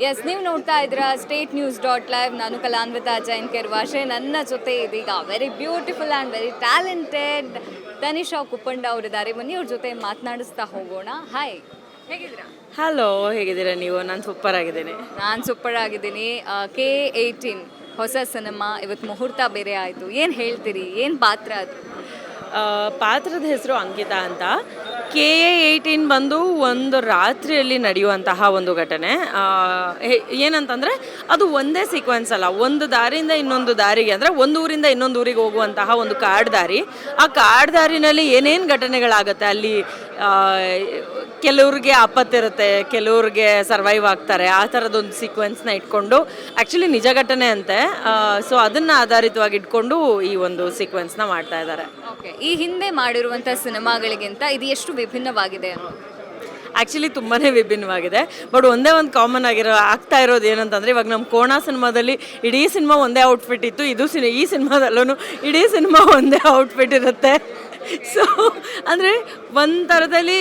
S, ನೀವು ನೋಡ್ತಾ ಇದ್ದೀರಾ statenews.live. ನಾನು ಕಲಾನ್ವಿತಾ ಜೈನ್ ಕೆರ್ವಾಶೆ. ನನ್ನ ಜೊತೆ ಇದೀಗ very beautiful and very talented Tanisha Kuppanda ಅವರಿದ್ದಾರೆ. ಬನ್ನಿ ಅವ್ರ ಜೊತೆ ಮಾತನಾಡಿಸ್ತಾ ಹೋಗೋಣ. ಹಾಯ್, ಹೇಗಿದ್ದೀರಾ? ಹಲೋ, ಹೇಗಿದ್ದೀರಾ ನೀವು? ನಾನು ಸೂಪರ್ ಆಗಿದ್ದೀನಿ. ನಾನು ಸೂಪರ್ ಆಗಿದ್ದೀನಿ. K18 ಹೊಸ ಸಿನಿಮಾ ಇವತ್ತು ಮುಹೂರ್ತ ಬೇರೆ ಆಯಿತು. ಏನು ಹೇಳ್ತೀರಿ? ಏನು ಪಾತ್ರ ಅದು? ಪಾತ್ರದ ಹೆಸರು ಅಂಕಿತಾ ಅಂತ. K18 ಬಂದು ಒಂದು ರಾತ್ರಿಯಲ್ಲಿ ನಡೆಯುವಂತಹ ಒಂದು ಘಟನೆ. ಏನಂತಂದರೆ ಅದು ಒಂದೇ ಸೀಕ್ವೆನ್ಸ್ ಅಲ್ಲ, ಒಂದು ದಾರಿಯಿಂದ ಇನ್ನೊಂದು ದಾರಿಗೆ, ಅಂದರೆ ಒಂದು ಊರಿಂದ ಇನ್ನೊಂದು ಊರಿಗೆ ಹೋಗುವಂತಹ ಒಂದು ಕಾಡು ದಾರಿ. ಆ ಕಾಡು ದಾರಿನಲ್ಲಿ ಏನೇನು ಘಟನೆಗಳಾಗುತ್ತೆ ಅಲ್ಲಿ, ಕೆಲವ್ರಿಗೆ ಆಪತ್ತಿರುತ್ತೆ, ಕೆಲವ್ರಿಗೆ ಸರ್ವೈವ್ ಆಗ್ತಾರೆ. ಆ ಥರದೊಂದು ಸೀಕ್ವೆನ್ಸ್ನ ಇಟ್ಕೊಂಡು, ಆ್ಯಕ್ಚುಲಿ ನಿಜ ಘಟನೆ ಅಂತೆ, ಸೊ ಅದನ್ನು ಆಧಾರಿತವಾಗಿ ಇಟ್ಕೊಂಡು ಈ ಒಂದು ಸೀಕ್ವೆನ್ಸ್ನ ಮಾಡ್ತಾ ಇದ್ದಾರೆ. ಓಕೆ, ಈ ಹಿಂದೆ ಮಾಡಿರುವಂಥ ಸಿನಿಮಾಗಳಿಗಿಂತ ಇದು ಎಷ್ಟು ವಿಭಿನ್ನವಾಗಿದೆ? ಆ್ಯಕ್ಚುಲಿ ತುಂಬಾ ವಿಭಿನ್ನವಾಗಿದೆ. ಬಟ್ ಒಂದೇ ಒಂದು ಕಾಮನ್ ಆಗ್ತಾ ಇರೋದು ಏನಂತಂದರೆ, ಇವಾಗ ನಮ್ಮ ಕೋಣ ಸಿನಿಮಾದಲ್ಲಿ ಇಡೀ ಸಿನಿಮಾ ಒಂದೇ ಔಟ್ಫಿಟ್ ಇತ್ತು, ಈ ಸಿನಿಮಾದಲ್ಲೂ ಇಡೀ ಸಿನಿಮಾ ಒಂದೇ ಔಟ್ಫಿಟ್ ಇರುತ್ತೆ. ಸೊ ಅಂದರೆ ಒಂದು ಥರದಲ್ಲಿ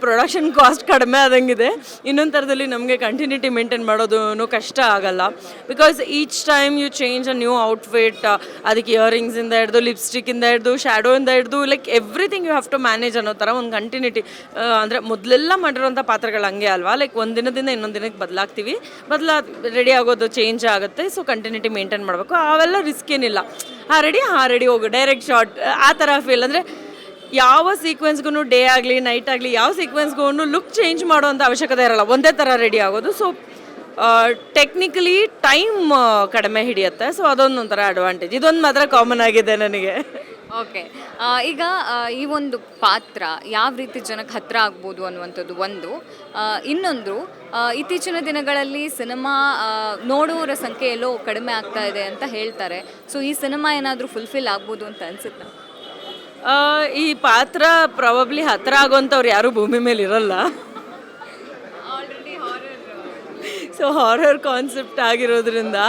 ಪ್ರೊಡಕ್ಷನ್ ಕಾಸ್ಟ್ ಕಡಿಮೆ ಆದಂಗಿದೆ, ಇನ್ನೊಂದು ಥರದಲ್ಲಿ ನಮಗೆ ಕಂಟಿನ್ಯೂಟಿ ಮೇಂಟೈನ್ ಮಾಡೋದು ಕಷ್ಟ ಆಗಲ್ಲ. Because each time you change a new outfit, ಅದಕ್ಕೆ ಇಯರಿಂಗ್ಸಿಂದ ಹಿಡಿದು ಲಿಪ್ಸ್ಟಿಕ್ಕಿಂದ ಹಿಡಿದು ಶ್ಯಾಡೋಯಿಂದ ಹಿಡಿದು like everything you have to manage ಅನ್ನೋ ಥರ ಒಂದು ಕಂಟಿನ್ಯೂಟಿ. ಅಂದರೆ ಮೊದಲೆಲ್ಲ ಮಾಡಿರೋಂಥ ಪಾತ್ರಗಳು ಹಂಗೆ ಅಲ್ವಾ, ಲೈಕ್ ಒಂದು ದಿನದಿಂದ ಇನ್ನೊಂದು ದಿನಕ್ಕೆ ರೆಡಿ ಆಗೋದು ಚೇಂಜ್ ಆಗುತ್ತೆ. ಸೊ ಕಂಟಿನ್ಯೂಟಿ ಮೇಂಟೈನ್ ಮಾಡಬೇಕು, ಅವೆಲ್ಲ ರಿಸ್ಕ್ ಏನಿಲ್ಲ. ರೆಡಿ ಹೋಗು, ಡೈರೆಕ್ಟ್ ಶಾರ್ಟ್, ಆ ಥರ ಫೀಲ್. ಅಂದರೆ ಯಾವ ಸೀಕ್ವೆನ್ಸ್ಗೂ ಡೇ ಆಗಲಿ ನೈಟ್ ಆಗಲಿ ಯಾವ ಸೀಕ್ವೆನ್ಸ್ಗೂ ಲುಕ್ ಚೇಂಜ್ ಮಾಡುವಂಥ ಅವಶ್ಯಕತೆ ಇರಲ್ಲ, ಒಂದೇ ಥರ ರೆಡಿ ಆಗೋದು. ಸೊ ಟೆಕ್ನಿಕಲಿ ಟೈಮ್ ಕಡಿಮೆ ಹಿಡಿಯುತ್ತೆ. ಸೊ ಅದೊಂದೊಂಥರ ಅಡ್ವಾಂಟೇಜ್. ಇದೊಂದು ಮಾತ್ರ ಕಾಮನ್ ಆಗಿದೆ ನನಗೆ. ಓಕೆ, ಈಗ ಈ ಒಂದು ಪಾತ್ರ ಯಾವ ರೀತಿ ಜನಕ್ಕೆ ಹತ್ತಿರ ಆಗ್ಬೋದು ಅನ್ನುವಂಥದ್ದು ಒಂದು. ಇನ್ನೊಂದು, ಇತ್ತೀಚಿನ ದಿನಗಳಲ್ಲಿ ಸಿನಿಮಾ ನೋಡುವವರ ಸಂಖ್ಯೆ ಎಲ್ಲೋ ಕಡಿಮೆ ಆಗ್ತಾ ಇದೆ ಅಂತ ಹೇಳ್ತಾರೆ. ಸೊ ಈ ಸಿನಿಮಾ ಏನಾದರೂ ಫುಲ್ಫಿಲ್ ಆಗ್ಬೋದು ಅಂತ ಅನಿಸುತ್ತಾ? ಈ ಪಾತ್ರ ಪ್ರಾಬಬ್ಲಿ ಹತ್ತಿರ ಆಗೋಂಥವ್ರು ಯಾರೂ ಭೂಮಿ ಮೇಲೆ ಇರಲ್ಲ. ಸೊ ಹಾರರ್ ಕಾನ್ಸೆಪ್ಟ್ ಆಗಿರೋದ್ರಿಂದ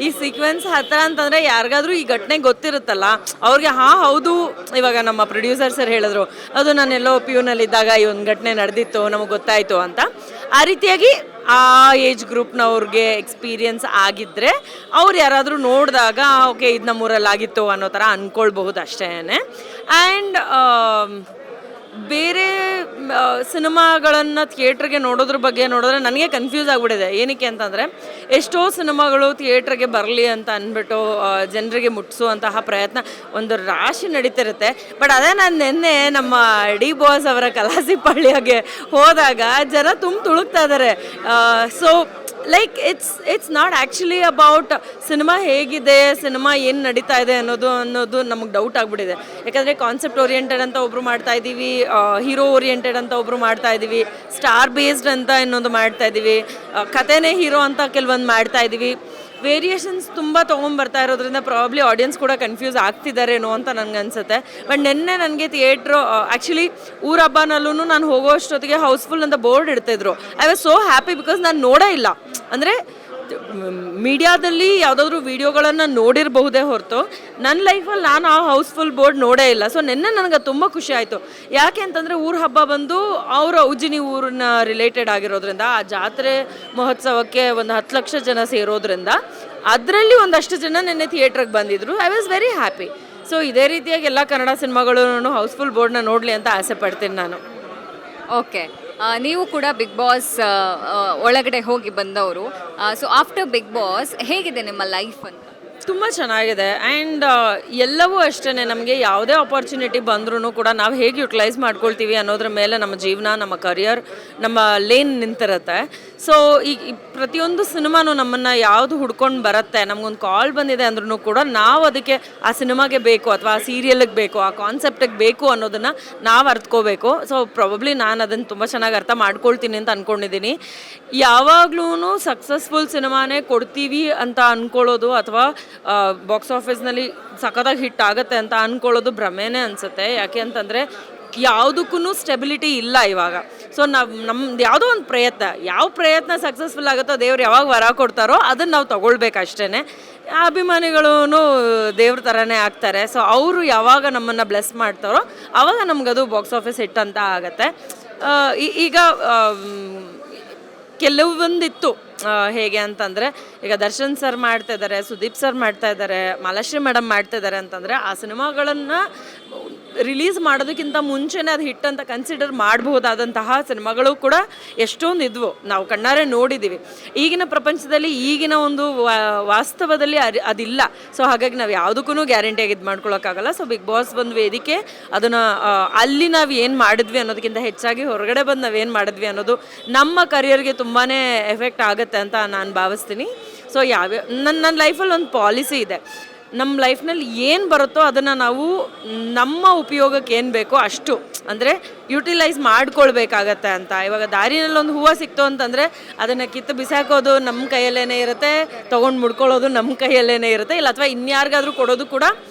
ಈ ಸೀಕ್ವೆನ್ಸ್ ಹತ್ತಿರ ಅಂತಂದರೆ ಯಾರಿಗಾದ್ರೂ ಈ ಘಟನೆ ಗೊತ್ತಿರುತ್ತಲ್ಲ ಅವ್ರಿಗೆ, ಹೌದು, ಇವಾಗ ನಮ್ಮ ಪ್ರೊಡ್ಯೂಸರ್ ಸರ್ ಹೇಳಿದ್ರು, ಅದು ನಾನೆಲ್ಲೋ ಪ್ಯೂನಲ್ಲಿದ್ದಾಗ ಈ ಒಂದು ಘಟನೆ ನಡೆದಿತ್ತು, ನಮಗೆ ಗೊತ್ತಾಯಿತು ಅಂತ. ಆ ರೀತಿಯಾಗಿ ಆ ಏಜ್ ಗ್ರೂಪ್ನವ್ರಿಗೆ ಎಕ್ಸ್ಪೀರಿಯನ್ಸ್ ಆಗಿದ್ದರೆ ಅವ್ರು ಯಾರಾದರೂ ನೋಡಿದಾಗ ಓಕೆ ಇದು ನಮ್ಮೂರಲ್ಲಿ ಆಗಿತ್ತು ಅನ್ನೋ ಥರ ಅಂದ್ಕೊಳ್ಬಹುದು ಅಷ್ಟೇ. ಆ್ಯಂಡ್ ಬೇರೆ ಸಿನಿಮಾಗಳನ್ನು ಥಿಯೇಟ್ರಿಗೆ ನೋಡೋದ್ರ ಬಗ್ಗೆ ನೋಡಿದ್ರೆ ನನಗೆ ಕನ್ಫ್ಯೂಸ್ ಆಗಿಬಿಟ್ಟಿದೆ. ಏನಕ್ಕೆ ಅಂತಂದರೆ, ಎಷ್ಟೋ ಸಿನಿಮಾಗಳು ಥಿಯೇಟ್ರಿಗೆ ಬರಲಿ ಅಂತ ಅಂದ್ಬಿಟ್ಟು ಜನರಿಗೆ ಮುಟ್ಟಿಸುವಂತಹ ಪ್ರಯತ್ನ ಒಂದು ರಾಶಿ ನಡೀತಿರುತ್ತೆ. ಬಟ್ ಅದೇ ನಾನು ನಿನ್ನೆ ನಮ್ಮ ಡಿ ಬಾಸ್ ಅವರ ಕಲಾಸಿಪಳ್ಳಿಯಾಗೆ ಹೋದಾಗ ಜನ ತುಳುಕ್ತಾ ಇದ್ದಾರೆ. So like it's not actually about cinema ಹೇಗಿದೆ, ಸಿನಿಮಾ ಏನು ನಡೀತಾ ಇದೆ ಅನ್ನೋದು ನಮಗೆ ಡೌಟ್ ಆಗಿಬಿಟ್ಟಿದೆ. ಯಾಕಂದರೆ ಕಾನ್ಸೆಪ್ಟ್ ಓರಿಯೆಂಟೆಡ್ ಅಂತ ಒಬ್ಬರು ಮಾಡ್ತಾ ಇದ್ದೀವಿ, ಹೀರೋ ಓರಿಯೆಂಟೆಡ್ ಅಂತ ಒಬ್ಬರು ಮಾಡ್ತಾ ಇದ್ದೀವಿ, ಸ್ಟಾರ್ ಬೇಸ್ಡ್ ಅಂತ ಇನ್ನೊಂದು ಮಾಡ್ತಾ ಇದ್ದೀವಿ, ಕಥೆನೇ ಹೀರೋ ಅಂತ ಕೆಲವೊಂದು ಮಾಡ್ತಾ ಇದ್ದೀವಿ. ವೇರಿಯೇಷನ್ಸ್ ತುಂಬ ತೊಗೊಂಬರ್ತಾ ಇರೋದ್ರಿಂದ ಪ್ರಾಬ್ಲಿ ಆಡಿಯನ್ಸ್ ಕೂಡ ಕನ್ಫ್ಯೂಸ್ ಆಗ್ತಿದ್ದಾರೇನೋ ಅಂತ ನನಗೆ ಅನಿಸುತ್ತೆ. ಬಟ್ ನಿನ್ನೆ ನನಗೆ ಥಿಯೇಟ್ರು ಆ್ಯಕ್ಚುಲಿ ಊರ ಹಬ್ಬನಲ್ಲೂ ನಾನು ಹೋಗೋ ಅಷ್ಟೊತ್ತಿಗೆ ಹೌಸ್ಫುಲ್ ಅಂತ ಬೋರ್ಡ್ ಇಡ್ತಾಯಿದ್ರು. I was so happy because ನಾನು ನೋಡೇ ಇಲ್ಲ. ಅಂದರೆ ಮೀಡಿಯಾದಲ್ಲಿ ಯಾವುದಾದ್ರೂ ವೀಡಿಯೋಗಳನ್ನು ನೋಡಿರಬಹುದೇ ಹೊರತು ನನ್ನ ಲೈಫಲ್ಲಿ ನಾನು ಆ ಹೌಸ್ಫುಲ್ ಬೋರ್ಡ್ ನೋಡೇ ಇಲ್ಲ. ಸೊ ನಿನ್ನೆ ನನಗೆ ತುಂಬ ಖುಷಿ ಆಯಿತು. ಯಾಕೆ ಅಂತಂದರೆ ಊರ ಹಬ್ಬ ಬಂದು ಅವರ ಉಜ್ಜಿನಿ ಊರನ್ನ ರಿಲೇಟೆಡ್ ಆಗಿರೋದ್ರಿಂದ, ಆ ಜಾತ್ರೆ ಮಹೋತ್ಸವಕ್ಕೆ ಒಂದು 10 ಲಕ್ಷ ಜನ ಸೇರೋದ್ರಿಂದ ಅದರಲ್ಲಿ ಒಂದಷ್ಟು ಜನ ನಿನ್ನೆ ಥಿಯೇಟ್ರಿಗೆ ಬಂದಿದ್ದರು. I was very happy. So ಇದೇ ರೀತಿಯಾಗಿ ಎಲ್ಲ ಕನ್ನಡ ಸಿನಿಮಾಗಳು ಹೌಸ್ಫುಲ್ ಬೋರ್ಡ್ನ ನೋಡಲಿ ಅಂತ ಆಸೆ ಪಡ್ತೀನಿ ನಾನು. ಓಕೆ, ನೀವು ಕೂಡ ಬಿಗ್ ಬಾಸ್ ಒಳಗಡೆ ಹೋಗಿ ಬಂದವರು. ಸೊ ಆಫ್ಟರ್ ಬಿಗ್ ಬಾಸ್ ಹೇಗಿದೆ ನಿಮ್ಮ ಲೈಫ್ ಅಂತ? ತುಂಬ ಚೆನ್ನಾಗಿದೆ. ಆ್ಯಂಡ್ ಎಲ್ಲವೂ ಅಷ್ಟೇ, ನಮಗೆ ಯಾವುದೇ ಆಪರ್ಚುನಿಟಿ ಬಂದ್ರೂ ಕೂಡ ನಾವು ಹೇಗೆ ಯುಟಿಲೈಸ್ ಮಾಡ್ಕೊಳ್ತೀವಿ ಅನ್ನೋದ್ರ ಮೇಲೆ ನಮ್ಮ ಜೀವನ, ನಮ್ಮ ಕರಿಯರ್, ನಮ್ಮ ಲೇನ್ ನಿಂತಿರುತ್ತೆ. ಸೊ ಈ ಪ್ರತಿಯೊಂದು ಸಿನಿಮಾನು ನಮ್ಮನ್ನು ಯಾವುದು ಹುಡ್ಕೊಂಡು ಬರುತ್ತೆ, ನಮಗೊಂದು ಕಾಲ್ ಬಂದಿದೆ ಅಂದ್ರೂ ಕೂಡ ನಾವು ಅದಕ್ಕೆ ಆ ಸಿನಿಮಾಗೆ ಬೇಕು ಅಥವಾ ಆ ಸೀರಿಯಲ್ಗೆ ಬೇಕು, ಆ ಕಾನ್ಸೆಪ್ಟಿಗೆ ಬೇಕು ಅನ್ನೋದನ್ನು ನಾವು ಅರ್ಥಕೋಬೇಕು. ಸೊ ಪ್ರಾಬಬ್ಲಿ ನಾನು ಅದನ್ನು ತುಂಬ ಚೆನ್ನಾಗಿ ಅರ್ಥ ಮಾಡ್ಕೊಳ್ತೀನಿ ಅಂತ ಅಂದ್ಕೊಂಡಿದ್ದೀನಿ. ಯಾವಾಗ್ಲೂ ಸಕ್ಸಸ್ಫುಲ್ ಸಿನಿಮಾನೇ ಕೊಡ್ತೀವಿ ಅಂತ ಅಂದ್ಕೊಳ್ಳೋದು ಅಥವಾ ಬಾಕ್ಸ್ ಆಫೀಸ್ನಲ್ಲಿ ಸಖತ್ತಾಗಿ ಹಿಟ್ ಆಗುತ್ತೆ ಅಂತ ಅಂದ್ಕೊಳ್ಳೋದು ಭ್ರಮೆನೇ ಅನಿಸುತ್ತೆ. ಯಾಕೆ ಅಂತಂದರೆ ಯಾವುದಕ್ಕೂ ಸ್ಟೆಬಿಲಿಟಿ ಇಲ್ಲ ಇವಾಗ. ಸೊ ನಮ್ದು ಯಾವುದೋ ಒಂದು ಯಾವ ಪ್ರಯತ್ನ ಸಕ್ಸಸ್ಫುಲ್ ಆಗುತ್ತೋ, ದೇವ್ರು ಯಾವಾಗ ವರ ಕೊಡ್ತಾರೋ ಅದನ್ನು ನಾವು ತೊಗೊಳ್ಬೇಕಷ್ಟೇ. ಅಭಿಮಾನಿಗಳೂ ದೇವ್ರ ಥರನೇ ಆಗ್ತಾರೆ. ಸೊ ಅವರು ಯಾವಾಗ ನಮ್ಮನ್ನು ಬ್ಲೆಸ್ ಮಾಡ್ತಾರೋ ಆವಾಗ ನಮಗದು ಬಾಕ್ಸ್ ಆಫೀಸ್ ಹಿಟ್ ಅಂತ ಆಗುತ್ತೆ. ಈಗ ಕೆಲವೊಂದಿತ್ತು ಹೇಗೆ ಅಂತಂದರೆ ಈಗ ದರ್ಶನ್ ಸರ್ ಮಾಡ್ತಾ ಇದ್ದಾರೆ, ಸುದೀಪ್ ಸರ್ ಮಾಡ್ತಾ ಇದ್ದಾರೆ, ಮಾಲಾಶ್ರೀ ಮೇಡಮ್ ಮಾಡ್ತಾ ಇದ್ದಾರೆ ಅಂತಂದರೆ ಆ ಸಿನಿಮಾಗಳನ್ನು ರಿಲೀಸ್ ಮಾಡೋದಕ್ಕಿಂತ ಮುಂಚೆನೇ ಅದು ಹಿಟ್ ಅಂತ ಕನ್ಸಿಡರ್ ಮಾಡಬಹುದಾದಂತಹ ಸಿನಿಮಾಗಳು ಕೂಡ ಎಷ್ಟೊಂದು ಇದ್ವು, ನಾವು ಕಣ್ಣಾರೆ ನೋಡಿದ್ದೀವಿ. ಈಗಿನ ಪ್ರಪಂಚದಲ್ಲಿ ಈಗಿನ ಒಂದು ವಾಸ್ತವದಲ್ಲಿ ಅದಿಲ್ಲ. ಸೊ ಹಾಗಾಗಿ ನಾವು ಯಾವುದಕ್ಕೂ ಗ್ಯಾರಂಟಿಯಾಗಿ ಇದು ಮಾಡ್ಕೊಳಕ್ಕಾಗಲ್ಲ. ಸೊ ಬಿಗ್ ಬಾಸ್ ಒಂದು ವೇದಿಕೆ, ಅದನ್ನು ಅಲ್ಲಿ ನಾವು ಏನು ಮಾಡಿದ್ವಿ ಅನ್ನೋದಕ್ಕಿಂತ ಹೆಚ್ಚಾಗಿ ಹೊರಗಡೆ ಬಂದು ನಾವೇನು ಮಾಡಿದ್ವಿ ಅನ್ನೋದು ನಮ್ಮ ಕರಿಯರ್ಗೆ ತುಂಬಾ ಎಫೆಕ್ಟ್ ಆಗುತ್ತೆ ಅಂತ ನಾನು ಭಾವಿಸ್ತೀನಿ. ಸೊ ನನ್ನ ಲೈಫಲ್ಲಿ ಒಂದು ಪಾಲಿಸಿ ಇದೆ, ನಮ್ಮ ಲೈಫ್ನಲ್ಲಿ ಏನು ಬರುತ್ತೋ ಅದನ್ನು ನಾವು ನಮ್ಮ ಉಪಯೋಗಕ್ಕೆ ಏನು ಬೇಕೋ ಅಷ್ಟು ಅಂದರೆ ಯುಟಿಲೈಸ್ ಮಾಡ್ಕೊಳ್ಬೇಕಾಗತ್ತೆ ಅಂತ. ಇವಾಗ ದಾರಿನಲ್ಲಿ ಒಂದು ಹೂವು ಸಿಕ್ತು ಅಂತಂದರೆ ಅದನ್ನು ಕಿತ್ತು ಬಿಸಾಕೋದು ನಮ್ಮ ಕೈಯಲ್ಲೇ ಇರುತ್ತೆ, ತೊಗೊಂಡು ಮುಡ್ಕೊಳ್ಳೋದು ನಮ್ಮ ಕೈಯಲ್ಲೇ ಇರುತ್ತೆ, ಇಲ್ಲ ಅಥವಾ ಇನ್ಯಾರಿಗಾದ್ರೂ ಕೊಡೋದು ಕೂಡ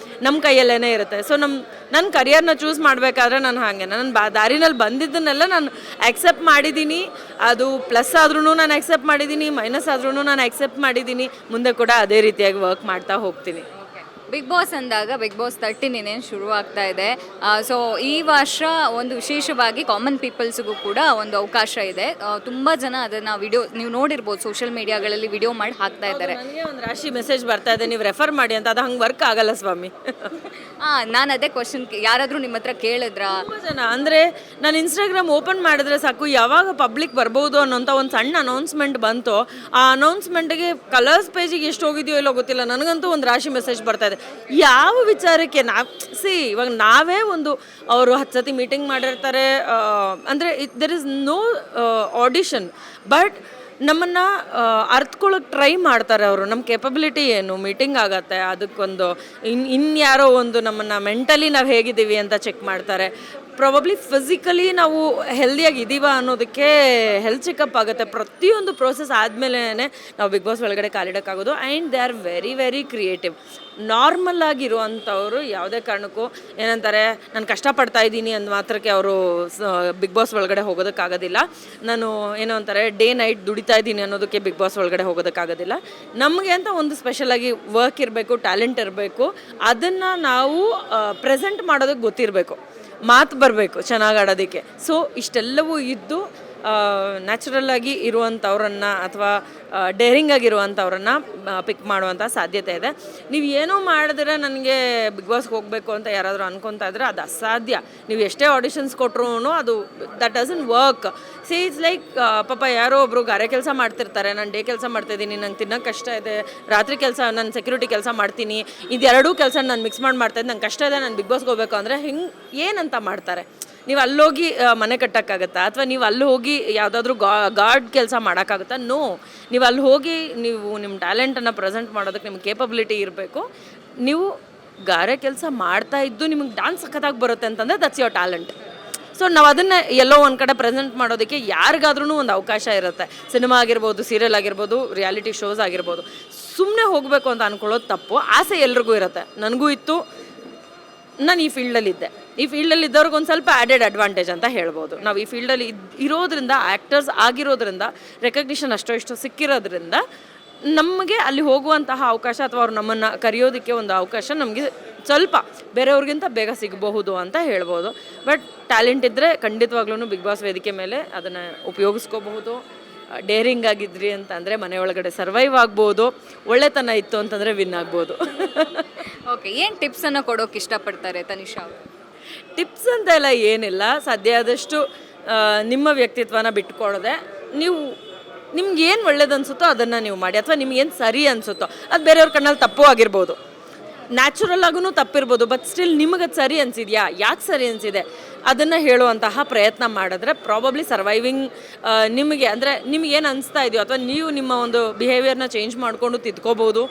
ನಮ್ಮ ಕೈಯಲ್ಲೇ ಇರುತ್ತೆ. ಸೊ ನನ್ನ ಕರಿಯರ್ನ ಚೂಸ್ ಮಾಡಬೇಕಾದ್ರೆ ನಾನು ಹಾಗೆ ನನ್ನ ದಾರಿನಲ್ಲಿ ಬಂದಿದ್ದನ್ನೆಲ್ಲ ನಾನು ಆಕ್ಸೆಪ್ಟ್ ಮಾಡಿದ್ದೀನಿ. ಅದು ಪ್ಲಸ್ ಆದ್ರೂ ನಾನು ಆಕ್ಸೆಪ್ಟ್ ಮಾಡಿದ್ದೀನಿ, ಮೈನಸ್ ಆದ್ರೂ ನಾನು ಆಕ್ಸೆಪ್ಟ್ ಮಾಡಿದ್ದೀನಿ. ಮುಂದೆ ಕೂಡ ಅದೇ ರೀತಿಯಾಗಿ ವರ್ಕ್ ಮಾಡ್ತಾ ಹೋಗ್ತೀನಿ. ಬಿಗ್ ಬಾಸ್ ಅಂದಾಗ ಬಿಗ್ ಬಾಸ್ 13 ಇನ್ನೇನು ಶುರು ಆಗ್ತಾ ಇದೆ. ಸೊ ಈ ವರ್ಷ ಒಂದು ವಿಶೇಷವಾಗಿ ಕಾಮನ್ ಪೀಪಲ್ಸ್ಗೂ ಕೂಡ ಒಂದು ಅವಕಾಶ ಇದೆ. ತುಂಬ ಜನ ಅದನ್ನು ವಿಡಿಯೋ ನೀವು ನೋಡಿರ್ಬೋದು, ಸೋಷಿಯಲ್ ಮೀಡಿಯಾಗಳಲ್ಲಿ ವಿಡಿಯೋ ಮಾಡಿ ಹಾಕ್ತಾ ಇದ್ದಾರೆ. ನನಗೆ ಒಂದು ರಾಶಿ ಮೆಸೇಜ್ ಬರ್ತಾ ಇದೆ, ನೀವು ರೆಫರ್ ಮಾಡಿ ಅಂತ. ಅದು ಹಂಗೆ ವರ್ಕ್ ಆಗಲ್ಲ ಸ್ವಾಮಿ. ನಾನು ಅದೇ ಕ್ವಶನ್, ಯಾರಾದರೂ ನಿಮ್ಮ ಹತ್ರ ಕೇಳಿದ್ರಾ? ತುಂಬ ಜನ ಅಂದರೆ ನಾನು ಇನ್ಸ್ಟಾಗ್ರಾಮ್ ಓಪನ್ ಮಾಡಿದ್ರೆ ಸಾಕು, ಯಾವಾಗ ಪಬ್ಲಿಕ್ ಬರ್ಬೋದು ಅನ್ನೋಂಥ ಒಂದು ಸಣ್ಣ ಅನೌನ್ಸ್ಮೆಂಟ್ ಬಂತು, ಆ ಅನೌನ್ಸ್ಮೆಂಟ್ಗೆ ಕಲರ್ಸ್ ಪೇಜಿಗೆ ಎಷ್ಟು ಹೋಗಿದೆಯೋ ಇಲ್ಲೋ ಗೊತ್ತಿಲ್ಲ, ನನಗಂತೂ ಒಂದು ರಾಶಿ ಮೆಸೇಜ್ ಬರ್ತಾ ಇದೆ. ಯಾವ ವಿಚಾರಕ್ಕೆ ಇವಾಗ ನಾವೇ ಒಂದು ಅವರು 10 ಸತಿ ಮೀಟಿಂಗ್ ಮಾಡಿರ್ತಾರೆ, ಅಂದರೆ there is no audition, but ನಮ್ಮನ್ನು ಅರ್ತ್ಕೊಳ್ಳೋಕೆ ಟ್ರೈ ಮಾಡ್ತಾರೆ ಅವರು. ನಮ್ಮ ಕೇಪಬಿಲಿಟಿ ಏನು, ಮೀಟಿಂಗ್ ಆಗತ್ತೆ, ಅದಕ್ಕೊಂದು ಇನ್ಯಾರೋ ಒಂದು ನಮ್ಮನ್ನು ಮೆಂಟಲಿ ನಾವು ಹೇಗಿದ್ದೀವಿ ಅಂತ ಚೆಕ್ ಮಾಡ್ತಾರೆ. ಪ್ರಾಬಬ್ಲಿ ಫಿಸಿಕಲಿ ನಾವು ಹೆಲ್ದಿಯಾಗಿ ಇದ್ದೀವ ಅನ್ನೋದಕ್ಕೆ ಹೆಲ್ತ್ ಚೆಕಪ್ ಆಗುತ್ತೆ. ಪ್ರತಿಯೊಂದು ಪ್ರೋಸೆಸ್ ಆದಮೇಲೆ ನಾವು ಬಿಗ್ ಬಾಸ್ ಒಳಗಡೆ ಕಾಲಿಡೋಕ್ಕಾಗೋದು. And they are very very creative. Normal ಆಗಿರುವಂಥವ್ರು ಯಾವುದೇ ಕಾರಣಕ್ಕೂ ಏನಂತಾರೆ, ನಾನು ಕಷ್ಟಪಡ್ತಾ ಇದ್ದೀನಿ ಅಂದ ಮಾತ್ರಕ್ಕೆ ಅವರು ಬಿಗ್ ಬಾಸ್ ಒಳಗಡೆ ಹೋಗೋದಕ್ಕಾಗೋದಿಲ್ಲ. ನಾನು ಏನೋ ಅಂತಾರೆ ಡೇ ನೈಟ್ ದುಡಿತಾ ಇದ್ದೀನಿ ಅನ್ನೋದಕ್ಕೆ ಬಿಗ್ ಬಾಸ್ ಒಳಗಡೆ ಹೋಗೋದಕ್ಕಾಗೋದಿಲ್ಲ. ನಮಗೆ ಅಂತ ಒಂದು ಸ್ಪೆಷಲಾಗಿ ವರ್ಕ್ ಇರಬೇಕು, ಟ್ಯಾಲೆಂಟ್ ಇರಬೇಕು, ಅದನ್ನು ನಾವು ಪ್ರೆಸೆಂಟ್ ಮಾಡೋದಕ್ಕೆ ಗೊತ್ತಿರಬೇಕು, ಮಾತು ಬರಬೇಕು ಚೆನ್ನಾಗಿ ಆಡೋದಕ್ಕೆ. ಸೊ ಇಷ್ಟೆಲ್ಲವೂ ಇದ್ದು ನ್ಯಾಚುರಲ್ಲಾಗಿ ಇರುವಂಥವ್ರನ್ನು ಅಥವಾ ಡೇರಿಂಗ್ ಆಗಿರುವಂಥವ್ರನ್ನು ಪಿಕ್ ಮಾಡುವಂಥ ಸಾಧ್ಯತೆ ಇದೆ. ನೀವು ಏನೂ ಮಾಡಿದ್ರೆ ನನಗೆ ಬಿಗ್ ಬಾಸ್ಗೆ ಹೋಗಬೇಕು ಅಂತ ಯಾರಾದರೂ ಅನ್ಕೊತಾ ಇದ್ರೆ ಅದು ಅಸಾಧ್ಯ. ನೀವು ಎಷ್ಟೇ ಆಡಿಷನ್ಸ್ ಕೊಟ್ಟರು ಅದು that doesn't work. C it's like ಪಾಪ ಯಾರೋ ಒಬ್ಬರು ಗಾರೆ ಕೆಲಸ ಮಾಡ್ತಿರ್ತಾರೆ, ನಾನು ಡೇ ಕೆಲಸ ಮಾಡ್ತಾಯಿದ್ದೀನಿ, ನಂಗೆ ತಿನ್ನೋಕ್ಕೆ ಕಷ್ಟ ಇದೆ, ರಾತ್ರಿ ಕೆಲಸ ನಾನು ಸೆಕ್ಯೂರಿಟಿ ಕೆಲಸ ಮಾಡ್ತೀನಿ, ಇದೆರಡೂ ಕೆಲಸ ನಾನು ಮಿಕ್ಸ್ ಮಾಡ್ತಾಯಿದ್ದೆ, ನಂಗೆ ಕಷ್ಟ ಇದೆ, ನಾನು ಬಿಗ್ ಬಾಸ್ಗೆ ಹೋಗಬೇಕು ಅಂದರೆ ಹಿಂಗೆ ಏನಂತ ಮಾಡ್ತಾರೆ. ನೀವು ಅಲ್ಲೋಗಿ ಮನೆ ಕಟ್ಟೋಕ್ಕಾಗತ್ತಾ, ಅಥವಾ ನೀವು ಅಲ್ಲಿ ಹೋಗಿ ಯಾವುದಾದ್ರೂ ಗಾರ್ಡ್ ಕೆಲಸ ಮಾಡೋಕ್ಕಾಗುತ್ತಾ? ನೋ. ನೀವು ಅಲ್ಲಿ ಹೋಗಿ ನೀವು ನಿಮ್ಮ ಟ್ಯಾಲೆಂಟನ್ನು ಪ್ರೆಸೆಂಟ್ ಮಾಡೋದಕ್ಕೆ ನಿಮ್ಗೆ ಕೇಪಬಿಲಿಟಿ ಇರಬೇಕು. ನೀವು ಗಾರೆ ಕೆಲಸ ಮಾಡ್ತಾ ಇದ್ದು ನಿಮಗೆ ಡ್ಯಾನ್ಸ್ ಸಖತ್ತಾಗಿ ಬರುತ್ತೆ ಅಂತಂದರೆ ದಟ್ಸ್ ಯುವರ್ ಟ್ಯಾಲೆಂಟ್. ಸೊ ನಾವು ಅದನ್ನು ಎಲ್ಲೋ ಒಂದು ಕಡೆ ಪ್ರೆಸೆಂಟ್ ಮಾಡೋದಕ್ಕೆ ಯಾರಿಗಾದ್ರೂ ಒಂದು ಅವಕಾಶ ಇರುತ್ತೆ. ಸಿನಿಮಾ ಆಗಿರ್ಬೋದು, ಸೀರಿಯಲ್ ಆಗಿರ್ಬೋದು, ರಿಯಾಲಿಟಿ ಶೋಸ್ ಆಗಿರ್ಬೋದು. ಸುಮ್ಮನೆ ಹೋಗಬೇಕು ಅಂತ ಅಂದ್ಕೊಳ್ಳೋದು ತಪ್ಪು. ಆಸೆ ಎಲ್ರಿಗೂ ಇರುತ್ತೆ, ನನಗೂ ಇತ್ತು. ನಾನು ಈ ಫೀಲ್ಡಲ್ಲಿದ್ದೆ. ಈ ಫೀಲ್ಡಲ್ಲಿ ಇದ್ದವ್ರಿಗೆ ಒಂದು ಸ್ವಲ್ಪ ಆ್ಯಡೆಡ್ ಅಡ್ವಾಂಟೇಜ್ ಅಂತ ಹೇಳ್ಬೋದು. ನಾವು ಈ ಫೀಲ್ಡಲ್ಲಿ ಇರೋದ್ರಿಂದ, ಆ್ಯಕ್ಟರ್ಸ್ ಆಗಿರೋದ್ರಿಂದ, ರೆಕಗ್ನಿಷನ್ ಅಷ್ಟೋ ಇಷ್ಟೋ ಸಿಕ್ಕಿರೋದ್ರಿಂದ ನಮಗೆ ಅಲ್ಲಿ ಹೋಗುವಂತಹ ಅವಕಾಶ ಅಥವಾ ಅವ್ರು ನಮ್ಮನ್ನು ಕರೆಯೋದಕ್ಕೆ ಒಂದು ಅವಕಾಶ ನಮಗೆ ಸ್ವಲ್ಪ ಬೇರೆಯವ್ರಿಗಿಂತ ಬೇಗ ಸಿಗಬಹುದು ಅಂತ ಹೇಳ್ಬೋದು. ಬಟ್ ಟ್ಯಾಲೆಂಟ್ ಇದ್ದರೆ ಖಂಡಿತವಾಗ್ಲೂ ಬಿಗ್ ಬಾಸ್ ವೇದಿಕೆ ಮೇಲೆ ಅದನ್ನು ಉಪಯೋಗಿಸ್ಕೋಬಹುದು. ಡೇರಿಂಗ್ ಆಗಿದ್ರಿ ಅಂತಂದರೆ ಮನೆಯೊಳಗಡೆ ಸರ್ವೈವ್ ಆಗ್ಬೋದು, ಒಳ್ಳೆತನ ಇತ್ತು ಅಂತಂದರೆ ವಿನ್ ಆಗ್ಬೋದು. ಓಕೆ, ಏನು ಟಿಪ್ಸನ್ನು ಕೊಡೋಕೆ ಇಷ್ಟಪಡ್ತಾರೆ ತನಿಷಾ ಅವರು? ಟಿಪ್ಸ್ ಅಂತ ಎಲ್ಲ ಏನಿಲ್ಲ, ಸಾಧ್ಯ ಆದಷ್ಟು ನಿಮ್ಮ ವ್ಯಕ್ತಿತ್ವನ ಬಿಟ್ಕೊಡದೆ ನಿಮ್ಗೆ ಏನು ಒಳ್ಳೇದು ಅನಿಸುತ್ತೋ ಅದನ್ನು ನೀವು ಮಾಡಿ, ಅಥವಾ ನಿಮ್ಗೇನು ಸರಿ ಅನಿಸುತ್ತೋ ಅದು ಬೇರೆಯವ್ರ ಕಣ್ಣಲ್ಲಿ ತಪ್ಪು ಆಗಿರ್ಬೋದು, ನ್ಯಾಚುರಲ್ ಆಗೂ ತಪ್ಪಿರ್ಬೋದು. ಬಟ್ ಸ್ಟಿಲ್ ನಿಮಗದು ಸರಿ ಅನಿಸಿದ್ಯಾ, ಯಾಕೆ ಸರಿ ಅನಿಸಿದೆ ಅದನ್ನು ಹೇಳುವಂತಹ ಪ್ರಯತ್ನ ಮಾಡಿದ್ರೆ ಪ್ರಾಬಬ್ಲಿ ಸರ್ವೈವಿಂಗ್ ನಿಮಗೆ ಅಂದರೆ ನಿಮಗೇನು ಅನಿಸ್ತಾ ಇದೆಯೋ ಅಥವಾ ನೀವು ನಿಮ್ಮ ಒಂದು ಬಿಹೇವಿಯರ್ನ ಚೇಂಜ್ ಮಾಡಿಕೊಂಡು ತಿದ್ಕೋಬೋದು.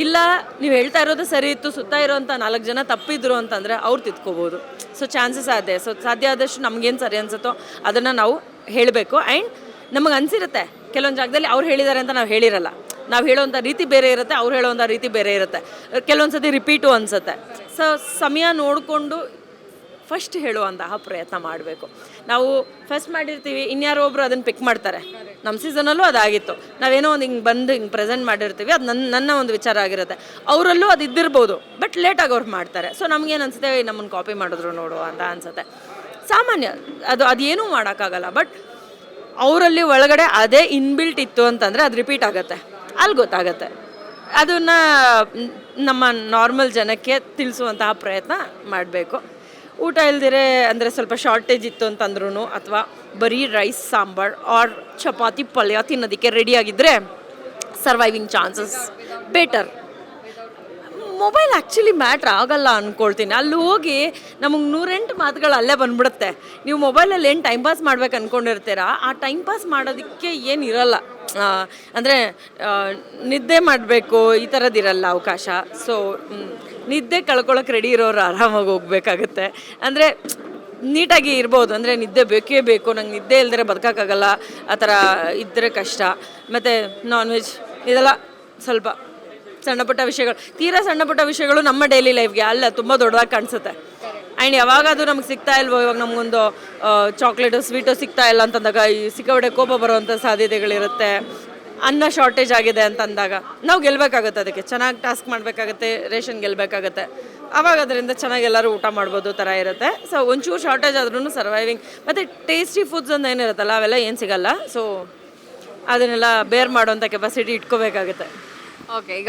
ಇಲ್ಲ ನೀವು ಹೇಳ್ತಾ ಇರೋದು ಸರಿ ಇತ್ತು, ಸುತ್ತ ಇರೋವಂಥ 4 ಜನ ತಪ್ಪಿದ್ರು ಅಂತಂದರೆ ಅವ್ರು ತಿದ್ಕೋಬೋದು. ಸೊ ಚಾನ್ಸಸ್ ಇದೆ. ಸೊ ಸಾಧ್ಯ ಆದಷ್ಟು ನಮಗೇನು ಸರಿ ಅನಿಸುತ್ತೋ ಅದನ್ನು ನಾವು ಹೇಳಬೇಕು. ಆ್ಯಂಡ್ ನಮಗೆ ಅನಿಸಿರುತ್ತೆ ಕೆಲವೊಂದು ಜಾಗದಲ್ಲಿ ಅವ್ರು ಹೇಳಿದ್ದಾರೆ ಅಂತ ನಾವು ಹೇಳಿರಲ್ಲ, ನಾವು ಹೇಳೋವಂಥ ರೀತಿ ಬೇರೆ ಇರುತ್ತೆ, ಅವ್ರು ಹೇಳೋವಂಥ ರೀತಿ ಬೇರೆ ಇರುತ್ತೆ, ಕೆಲವೊಂದು ಸತಿ ರಿಪೀಟು ಅನಿಸುತ್ತೆ. ಸೊ ಸಮಯ ನೋಡಿಕೊಂಡು ಫಸ್ಟ್ ಹೇಳುವಂತಹ ಪ್ರಯತ್ನ ಮಾಡಬೇಕು. ನಾವು ಫಸ್ಟ್ ಮಾಡಿರ್ತೀವಿ, ಇನ್ಯಾರೋ ಒಬ್ಬರು ಅದನ್ನು ಪಿಕ್ ಮಾಡ್ತಾರೆ. ನಮ್ಮ ಸೀಸನಲ್ಲೂ ಅದಾಗಿತ್ತು. ನಾವೇನೋ ಒಂದು ಹಿಂಗೆ ಪ್ರೆಸೆಂಟ್ ಮಾಡಿರ್ತೀವಿ, ಅದು ನನ್ನ ಒಂದು ವಿಚಾರ ಆಗಿರುತ್ತೆ. ಅವರಲ್ಲೂ ಅದು ಇದ್ದಿರ್ಬೋದು, ಬಟ್ ಲೇಟಾಗಿ ಅವ್ರು ಮಾಡ್ತಾರೆ. ಸೊ ನಮಗೇನು ಅನಿಸುತ್ತೆ, ನಮ್ಮನ್ನು ಕಾಪಿ ಮಾಡಿದ್ರು ನೋಡು ಅಂತ ಅನಿಸುತ್ತೆ. ಸಾಮಾನ್ಯ, ಅದೇನೂ ಮಾಡೋಕ್ಕಾಗಲ್ಲ. ಬಟ್ ಅವರಲ್ಲಿ ಒಳಗಡೆ ಅದೇ ಇನ್ಬಿಲ್ಟ್ ಇತ್ತು ಅಂತಂದರೆ ಅದು ರಿಪೀಟ್ ಆಗುತ್ತೆ, ಅಲ್ಲಿ ಗೊತ್ತಾಗತ್ತೆ. ಅದನ್ನು ನಮ್ಮ ನಾರ್ಮಲ್ ಜನಕ್ಕೆ ತಿಳಿಸುವಂತಹ ಪ್ರಯತ್ನ ಮಾಡಬೇಕು. ಊಟ ಇಲ್ದಿರೆ ಅಂದರೆ ಸ್ವಲ್ಪ ಶಾರ್ಟೇಜ್ ಇತ್ತು ಅಂತಂದ್ರೂ, ಅಥವಾ ಬರೀ ರೈಸ್ ಸಾಂಬಾರ್ ಆರ್ ಚಪಾತಿ ಪಲ್ಯ ತಿನ್ನೋದಕ್ಕೆ ರೆಡಿಯಾಗಿದ್ದರೆ surviving chances better. Mobile actually matter ಆಗಲ್ಲ ಅಂದ್ಕೊಳ್ತೀನಿ. ಅಲ್ಲಿ ಹೋಗಿ ನಮಗೆ 108 ಮಾತುಗಳು ಅಲ್ಲೇ ಬಂದ್ಬಿಡುತ್ತೆ. ನೀವು ಮೊಬೈಲಲ್ಲಿ ಏನು ಟೈಮ್ ಪಾಸ್ ಮಾಡ್ಬೇಕು ಅಂದ್ಕೊಂಡಿರ್ತೀರಾ, ಆ ಟೈಮ್ ಪಾಸ್ ಮಾಡೋದಕ್ಕೆ ಏನಿರಲ್ಲ. ಅಂದರೆ ನಿದ್ದೆ ಮಾಡಬೇಕು, ಈ ಥರದ್ದಿರಲ್ಲ ಅವಕಾಶ. ಸೊ ನಿದ್ದೆ ಕಳ್ಕೊಳಕ್ಕೆ ರೆಡಿ ಇರೋರು ಆರಾಮಾಗಿ ಹೋಗ್ಬೇಕಾಗತ್ತೆ. ಅಂದರೆ ನೀಟಾಗಿ ಇರ್ಬೋದು. ಅಂದರೆ ನಿದ್ದೆ ಬೇಕೇ ಬೇಕು, ನಂಗೆ ನಿದ್ದೆ ಇಲ್ದಿರೆ ಬದುಕೋಕ್ಕಾಗಲ್ಲ, ಆ ಥರ ಇದ್ದರೆ ಕಷ್ಟ. ಮತ್ತು ನಾನ್ ವೆಜ್ ಇದೆಲ್ಲ ಸ್ವಲ್ಪ ಸಣ್ಣ ಪುಟ್ಟ ವಿಷಯಗಳು, ತೀರಾ ಸಣ್ಣ ಪುಟ್ಟ ವಿಷಯಗಳು ನಮ್ಮ ಡೈಲಿ ಲೈಫ್ಗೆ ಅಲ್ಲ ತುಂಬ ದೊಡ್ಡದಾಗಿ ಕಾಣಿಸುತ್ತೆ. ಆ್ಯಂಡ್ ಯಾವಾಗ ಅದು ನಮ್ಗೆ ಸಿಗ್ತಾ ಇಲ್ವೋ, ಇವಾಗ ನಮಗೊಂದು ಚಾಕ್ಲೇಟು ಸ್ವೀಟು ಸಿಗ್ತಾ ಇಲ್ಲ ಅಂತಂದಾಗ ಈ ಸಿಕ್ಕಾಪಟ್ಟೆ ಕೋಪ ಬರುವಂಥ ಸಾಧ್ಯತೆಗಳಿರುತ್ತೆ. ಅನ್ನ ಶಾರ್ಟೇಜ್ ಆಗಿದೆ ಅಂತಂದಾಗ ನಾವು ಗೆಲ್ಲಬೇಕಾಗುತ್ತೆ, ಅದಕ್ಕೆ ಚೆನ್ನಾಗಿ ಟಾಸ್ಕ್ ಮಾಡಬೇಕಾಗತ್ತೆ, ರೇಷನ್ ಗೆಲ್ಲಬೇಕಾಗತ್ತೆ. ಆವಾಗ ಅದರಿಂದ ಚೆನ್ನಾಗಿ ಎಲ್ಲರೂ ಊಟ ಮಾಡ್ಬೋದು ಥರ ಇರುತ್ತೆ. ಸೊ ಒಂಚೂರು ಶಾರ್ಟೇಜ್ ಆದ್ರೂ ಸರ್ವೈವಿಂಗ್. ಮತ್ತು ಟೇಸ್ಟಿ ಫುಡ್ಸ್ ಅಂತ ಏನಿರುತ್ತಲ್ಲ ಅವೆಲ್ಲ ಏನು ಸಿಗಲ್ಲ. ಸೊ ಅದನ್ನೆಲ್ಲ ಬೇರ್ ಮಾಡೋಂಥ ಕೆಪಾಸಿಟಿ ಇಟ್ಕೋಬೇಕಾಗುತ್ತೆ. ಓಕೆ, ಈಗ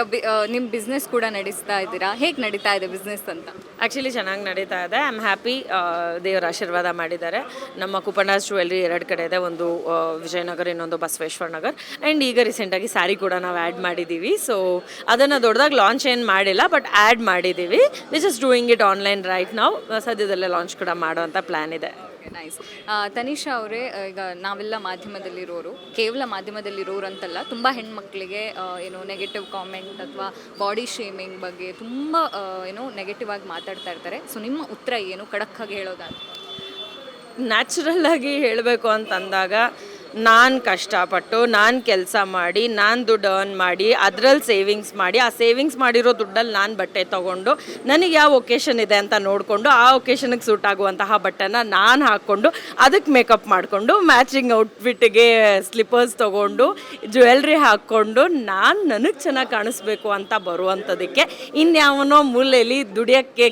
ನಿಮ್ಮ ಬಿಸ್ನೆಸ್ ಕೂಡ ನಡೆಸ್ತಾ ಇದ್ದೀರಾ, ಹೇಗೆ ನಡೀತಾ ಇದೆ ಬಿಸ್ನೆಸ್ ಅಂತ? ಆ್ಯಕ್ಚುಲಿ ಚೆನ್ನಾಗಿ ನಡೀತಾ ಇದೆ. I am happy. ದೇವರ ಆಶೀರ್ವಾದ ಮಾಡಿದ್ದಾರೆ. ನಮ್ಮ ಕುಪಣಾಸ್ ಜ್ಯುವೆಲ್ರಿ 2 ಕಡೆ ಇದೆ, ಒಂದು ವಿಜಯನಗರ, ಇನ್ನೊಂದು ಬಸವೇಶ್ವರ ನಗರ್. ಆ್ಯಂಡ್ ಈಗ ರೀಸೆಂಟಾಗಿ ಸ್ಯಾರಿ ಕೂಡ ನಾವು ಆ್ಯಡ್ ಮಾಡಿದ್ದೀವಿ. ಸೊ ಅದನ್ನು ದೊಡ್ಡದಾಗಿ ಲಾಂಚ್ ಏನು ಮಾಡಿಲ್ಲ, ಬಟ್ ಆ್ಯಡ್ ಮಾಡಿದ್ದೀವಿ. We just doing it online right ನಾವು. ಸದ್ಯದಲ್ಲೇ ಲಾಂಚ್ ಕೂಡ ಮಾಡುವಂಥ ಪ್ಲ್ಯಾನ್ ಇದೆ. ನೈಸ್. ತನಿಷಾ ಅವರೇ, ಈಗ ನಾವೆಲ್ಲ ಮಾಧ್ಯಮದಲ್ಲಿರೋರು, ಕೇವಲ ಮಾಧ್ಯಮದಲ್ಲಿರೋರು ಅಂತಲ್ಲ, ತುಂಬ ಹೆಣ್ಮಕ್ಳಿಗೆ ಏನು ನೆಗೆಟಿವ್ ಕಾಮೆಂಟ್ ಅಥವಾ ಬಾಡಿ ಶೇಮಿಂಗ್ ಬಗ್ಗೆ ತುಂಬ ಏನು ನೆಗೆಟಿವ್ ಆಗಿ ಮಾತಾಡ್ತಾ ಇರ್ತಾರೆ. ಸೊ ನಿಮ್ಮ ಉತ್ತರ ಏನು, ಖಡಕ್ಕಾಗಿ ಹೇಳೋದಾದ್ರೆ? ನ್ಯಾಚುರಲ್ ಆಗಿ ಹೇಳಬೇಕು ಅಂತಂದಾಗ, ನಾನು ಕಷ್ಟಪಟ್ಟು ನಾನು ಕೆಲಸ ಮಾಡಿ ನಾನು ದುಡ್ಡು ಅರ್ನ್ ಮಾಡಿ ಅದರಲ್ಲಿ ಸೇವಿಂಗ್ಸ್ ಮಾಡಿ, ಆ ಸೇವಿಂಗ್ಸ್ ಮಾಡಿರೋ ದುಡ್ಡಲ್ಲಿ ನಾನು ಬಟ್ಟೆ ತೊಗೊಂಡು, ನನಗೆ ಯಾವ ಒಕೇಶನ್ ಇದೆ ಅಂತ ನೋಡಿಕೊಂಡು ಆ ಒಕೇಶನ್ಗೆ ಸೂಟ್ ಆಗುವಂತಹ ಬಟ್ಟೆನ ನಾನು ಹಾಕ್ಕೊಂಡು, ಅದಕ್ಕೆ ಮೇಕಪ್ ಮಾಡಿಕೊಂಡು, ಮ್ಯಾಚಿಂಗ್ ಔಟ್ಫಿಟ್ಗೆ ಸ್ಲಿಪ್ಪರ್ಸ್ ತೊಗೊಂಡು, ಜ್ಯುವೆಲ್ರಿ ಹಾಕ್ಕೊಂಡು ನನಗೆ ಚೆನ್ನಾಗಿ ಕಾಣಿಸ್ಬೇಕು ಅಂತ ಬರುವಂಥದ್ದಕ್ಕೆ ಇನ್ಯಾವನೋ ಮೂಲೆಯಲ್ಲಿ ದುಡಿಯೋಕ್ಕೆ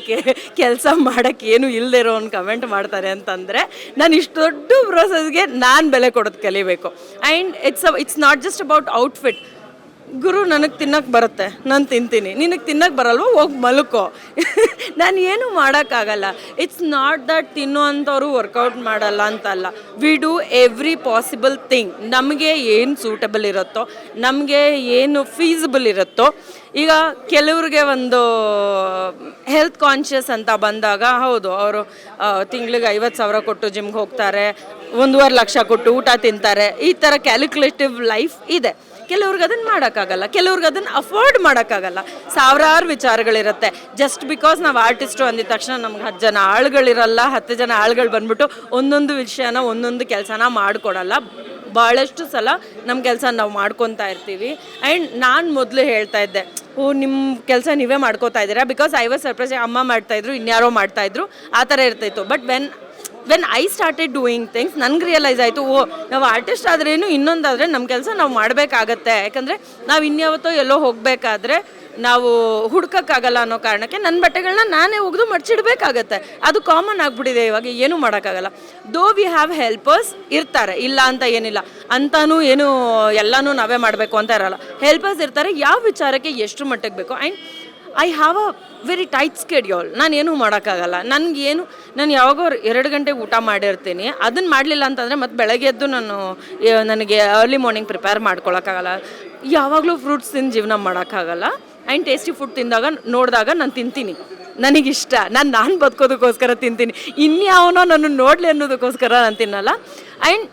ಕೆಲಸ ಮಾಡೋಕ್ಕೆ ಏನು ಇಲ್ಲದೆ ಇರೋ ಒಂದು ಕಮೆಂಟ್ ಮಾಡ್ತಾರೆ ಅಂತಂದರೆ, ನಾನು ಇಷ್ಟು ದೊಡ್ಡ ಪ್ರೋಸೆಸ್ಗೆ ನಾನು ಬೆಲೆ ಕೊಡೋದು ಕಲಿಬೇಕು. And it's not just about outfit. ಗುರು, ನನಗೆ ತಿನ್ನೋಕ್ಕೆ ಬರುತ್ತೆ, ನಾನು ತಿಂತೀನಿ, ನಿನಗೆ ತಿನ್ನೋಕ್ಕೆ ಬರಲ್ವ, ಹೋಗಿ ಮಲ್ಕೋ. ನಾನು ಏನೂ ಮಾಡೋಕ್ಕಾಗಲ್ಲ. ಇಟ್ಸ್ ನಾಟ್ ದಟ್ ತಿನ್ನುವಂಥವ್ರು ವರ್ಕೌಟ್ ಮಾಡಲ್ಲ ಅಂತಲ್ಲ. We do every possible thing. ನಮಗೆ ಏನು ಸೂಟಬಲ್ ಇರುತ್ತೋ, ನಮಗೆ ಏನು ಫೀಸಿಬಲ್ ಇರುತ್ತೋ. ಈಗ ಕೆಲವ್ರಿಗೆ ಒಂದು ಹೆಲ್ತ್ ಕಾನ್ಷಿಯಸ್ ಅಂತ ಬಂದಾಗ, ಹೌದು, ಅವರು ತಿಂಗಳಿಗೆ 50,000 ಕೊಟ್ಟು ಜಿಮ್ಗೆ ಹೋಗ್ತಾರೆ, 1.5 ಲಕ್ಷ ಕೊಟ್ಟು ಊಟ ತಿಂತಾರೆ. ಈ ಥರ ಕ್ಯಾಲ್ಕುಲೇಟಿವ್ ಲೈಫ್ ಇದೆ. ಕೆಲವ್ರಿಗೆ ಅದನ್ನು ಮಾಡೋಕ್ಕಾಗಲ್ಲ, ಕೆಲವ್ರಿಗೆ ಅದನ್ನು ಅಫೋರ್ಡ್ ಮಾಡೋಕ್ಕಾಗಲ್ಲ. ಸಾವಿರಾರು ವಿಚಾರಗಳಿರುತ್ತೆ. ಜಸ್ಟ್ ಬಿಕಾಸ್ ನಾವು ಆರ್ಟಿಸ್ಟು ಅಂದಿದ ತಕ್ಷಣ ನಮ್ಗೆ 10 ಜನ ಆಳುಗಳಿರಲ್ಲ, 10 ಜನ ಆಳುಗಳು ಬಂದ್ಬಿಟ್ಟು ಒಂದೊಂದು ವಿಷಯನ ಒಂದೊಂದು ಕೆಲಸನ ಮಾಡಿಕೊಡಲ್ಲ. ಭಾಳಷ್ಟು ಸಲ ನಮ್ಮ ಕೆಲಸ ನಾವು ಮಾಡ್ಕೊತಾ ಇರ್ತೀವಿ. ಆ್ಯಂಡ್ ನಾನು ಮೊದಲು ಹೇಳ್ತಾ ಇದ್ದೆ, ನಿಮ್ಮ ಕೆಲಸ ನೀವೇ ಮಾಡ್ಕೋತಾ ಇದ್ದೀರಾ, ಬಿಕಾಸ್ ಐ ವಾಸ್ ಸರ್ಪ್ರೈಸ್. ಅಮ್ಮ ಮಾಡ್ತಾಯಿದ್ರು, ಇನ್ಯಾರೋ ಮಾಡ್ತಾಯಿದ್ರು, ಆ ಥರ ಇರ್ತಾಯಿತ್ತು. But when I started doing things, ನನಗೆ ರಿಯಲೈಸ್ ಆಯಿತು, ನಾವು ಆರ್ಟಿಸ್ಟ್ ಆದ್ರೇನು ಇನ್ನೊಂದಾದರೆ ನಮ್ಮ ಕೆಲಸ ನಾವು ಮಾಡಬೇಕಾಗತ್ತೆ. ಯಾಕಂದರೆ ನಾವು ಇನ್ಯಾವತ್ತೋ ಎಲ್ಲೋ ಹೋಗಬೇಕಾದ್ರೆ ನಾವು ಹುಡ್ಕೋಕ್ಕಾಗಲ್ಲ ಅನ್ನೋ ಕಾರಣಕ್ಕೆ ನನ್ನ ಬಟ್ಟೆಗಳನ್ನ ನಾನೇ ಒಗೆದು ಮಡ್ಚಿಡ್ಬೇಕಾಗತ್ತೆ. ಅದು ಕಾಮನ್ ಆಗಿಬಿಟ್ಟಿದೆ ಇವಾಗ, ಏನೂ ಮಾಡೋಕ್ಕಾಗಲ್ಲ. ದೋ ವಿ ಹ್ಯಾವ್ ಹೆಲ್ಪರ್ಸ್ ಇರ್ತಾರೆ, ಇಲ್ಲ ಅಂತ ಏನಿಲ್ಲ. ಅಂತಾನೂ ಏನು ಎಲ್ಲನೂ ನಾವೇ ಮಾಡಬೇಕು ಅಂತ ಇರಲ್ಲ. ಹೆಲ್ಪರ್ಸ್ ಇರ್ತಾರೆ, ಯಾವ ವಿಚಾರಕ್ಕೆ ಎಷ್ಟು ಮಟ್ಟಿಗೆ ಬೇಕು. And I have a very tight schedule. ನಾನೇನು ಮಾಡೋಕ್ಕಾಗಲ್ಲ. ನಾನು ಯಾವಾಗೋ 2 ಗಂಟೆಗೆ ಊಟ ಮಾಡಿರ್ತೀನಿ. ಅದನ್ನು ಮಾಡಲಿಲ್ಲ ಅಂತಂದರೆ ಮತ್ತೆ ಬೆಳಗ್ಗೆ ಎದ್ದು ನನಗೆ ಅರ್ಲಿ ಮಾರ್ನಿಂಗ್ ಪ್ರಿಪೇರ್ ಮಾಡ್ಕೊಳಕ್ಕಾಗಲ್ಲ. ಯಾವಾಗಲೂ ಫ್ರೂಟ್ಸ್ ತಿಂದು ಜೀವನ ಮಾಡೋಕ್ಕಾಗಲ್ಲ. ಆ್ಯಂಡ್ ಟೇಸ್ಟಿ ಫುಡ್ ನೋಡಿದಾಗ ನಾನು ತಿಂತೀನಿ, ನನಗಿಷ್ಟ, ನಾನು ಬದುಕೋದಕ್ಕೋಸ್ಕರ ತಿಂತೀನಿ. ಇನ್ಯಾವನೋ ನನ್ನ ನೋಡಲಿ ಅನ್ನೋದಕ್ಕೋಸ್ಕರ ನಾನು ತಿನ್ನಲ್ಲ. ಆ್ಯಂಡ್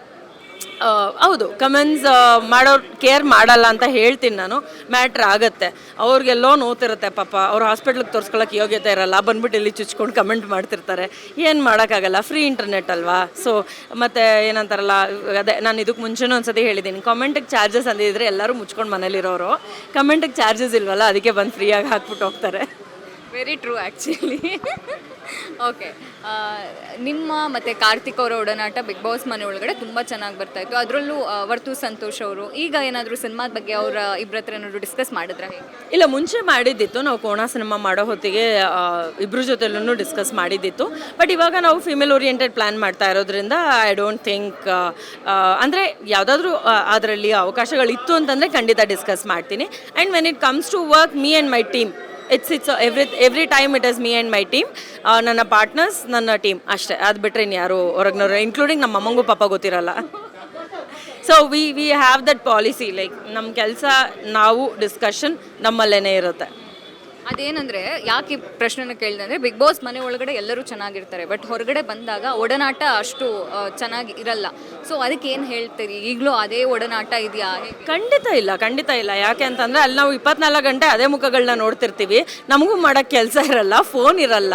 ಹೌದು, ಕಮೆಂಟ್ಸ್ ಮಾಡೋರು ಕೇರ್ ಮಾಡಲ್ಲ ಅಂತ ಹೇಳ್ತೀನಿ ನಾನು. ಮ್ಯಾಟ್ರ್ ಆಗುತ್ತೆ. ಅವ್ರಿಗೆಲ್ಲೋ ನೋತಿರುತ್ತೆ ಪಾಪ, ಅವ್ರು ಹಾಸ್ಪಿಟ್ಲಿಗೆ ತೋರಿಸ್ಕೊಳ್ಳೋಕೆ ಯೋಗ್ಯತೆ ಇರಲ್ಲ, ಬಂದ್ಬಿಟ್ಟು ಇಲ್ಲಿ ಚುಚ್ಕೊಂಡು ಕಮೆಂಟ್ ಮಾಡ್ತಿರ್ತಾರೆ. ಏನು ಮಾಡೋಕ್ಕಾಗಲ್ಲ, ಫ್ರೀ ಇಂಟರ್ನೆಟ್ ಅಲ್ವಾ. ಸೊ ಮತ್ತು ಏನಂತಾರಲ್ಲ, ಅದೇ ನಾನು ಇದಕ್ಕೆ ಮುಂಚೆನೂ ಒಂದ್ಸತಿ ಹೇಳಿದ್ದೀನಿ, ಕಮೆಂಟಿಗೆ ಚಾರ್ಜಸ್ ಅಂದಿದ್ರೆ ಎಲ್ಲರೂ ಮುಚ್ಕೊಂಡು ಮನೇಲಿರೋರು. ಕಮೆಂಟಿಗೆ ಚಾರ್ಜಸ್ ಇಲ್ವಲ್ಲ, ಅದಕ್ಕೆ ಬಂದು ಫ್ರೀಯಾಗಿ ಹಾಕ್ಬಿಟ್ಟು ಹೋಗ್ತಾರೆ. Very true actually. ಓಕೆ, ನಿಮ್ಮ ಮತ್ತು ಕಾರ್ತಿಕ್ ಅವರ ಒಡನಾಟ ಬಿಗ್ ಬಾಸ್ ಮನೆ ಒಳಗಡೆ ತುಂಬ ಚೆನ್ನಾಗಿ ಬರ್ತಾ ಇತ್ತು. ಅದರಲ್ಲೂ ವರ್ತು ಸಂತೋಷ್ ಅವರು ಈಗ ಏನಾದರೂ ಸಿನಿಮಾದ ಬಗ್ಗೆ ಅವರ ಇಬ್ಬರ ಹತ್ರ ಏನಾದರೂ ಡಿಸ್ಕಸ್ ಮಾಡಿದ್ರೆ ಹೇಗೆ? ಇಲ್ಲ, ಮುಂಚೆ ಮಾಡಿದ್ದಿತ್ತು. ನಾವು ಕೋಣ ಸಿನಿಮಾ ಮಾಡೋ ಹೊತ್ತಿಗೆ ಇಬ್ಬರ ಜೊತೆಲೂ ಡಿಸ್ಕಸ್ ಮಾಡಿದ್ದಿತ್ತು. ಬಟ್ ಇವಾಗ ನಾವು ಫಿಮೇಲ್ ಓರಿಯೆಂಟೆಡ್ ಪ್ಲ್ಯಾನ್ ಮಾಡ್ತಾ ಇರೋದ್ರಿಂದ ಐ ಡೋಂಟ್ ಥಿಂಕ್, ಅಂದರೆ ಯಾವುದಾದ್ರೂ ಅದರಲ್ಲಿ ಅವಕಾಶಗಳಿತ್ತು ಅಂತಂದರೆ ಖಂಡಿತ ಡಿಸ್ಕಸ್ ಮಾಡ್ತೀನಿ. And when it comes to work me and my team, it's every time it is me and my team, ನನ್ನ ಪಾರ್ಟ್ನರ್ಸ್, ನನ್ನ ಟೀಮ್ ಅಷ್ಟೇ. ಅದು ಬಿಟ್ಟರೆ ಇನ್ಯಾರು ಹೊರಗ್ನವ್ರು, ಇನ್ಕ್ಲೂಡಿಂಗ್ ನಮ್ಮ ಅಮ್ಮಂಗೂ ಪಾಪ ಗೊತ್ತಿರಲ್ಲ. So we have that policy, like ನಮ್ಮ ಕೆಲಸ ನಾವು ಡಿಸ್ಕಷನ್ ನಮ್ಮಲ್ಲೇ ಇರುತ್ತೆ. ಅದೇನಂದರೆ ಯಾಕೆ ಈ ಪ್ರಶ್ನೆನ ಕೇಳಿದೆ ಅಂದರೆ, ಬಿಗ್ ಬಾಸ್ ಮನೆ ಒಳಗಡೆ ಎಲ್ಲರೂ ಚೆನ್ನಾಗಿರ್ತಾರೆ, ಬಟ್ ಹೊರಗಡೆ ಬಂದಾಗ ಒಡನಾಟ ಅಷ್ಟು ಚೆನ್ನಾಗಿ ಇರಲ್ಲ. ಸೊ ಅದಕ್ಕೆ ಏನು ಹೇಳ್ತೀರಿ? ಈಗಲೂ ಅದೇ ಒಡನಾಟ ಇದೆಯಾ? ಖಂಡಿತ ಇಲ್ಲ. ಯಾಕೆ ಅಂತಂದರೆ ಅಲ್ಲಿ ನಾವು 24 ಗಂಟೆ ಅದೇ ಮುಖಗಳನ್ನ ನೋಡ್ತಿರ್ತೀವಿ. ನಮಗೂ ಮಾಡೋಕ್ಕೆ ಕೆಲಸ ಇರಲ್ಲ, ಫೋನ್ ಇರಲ್ಲ,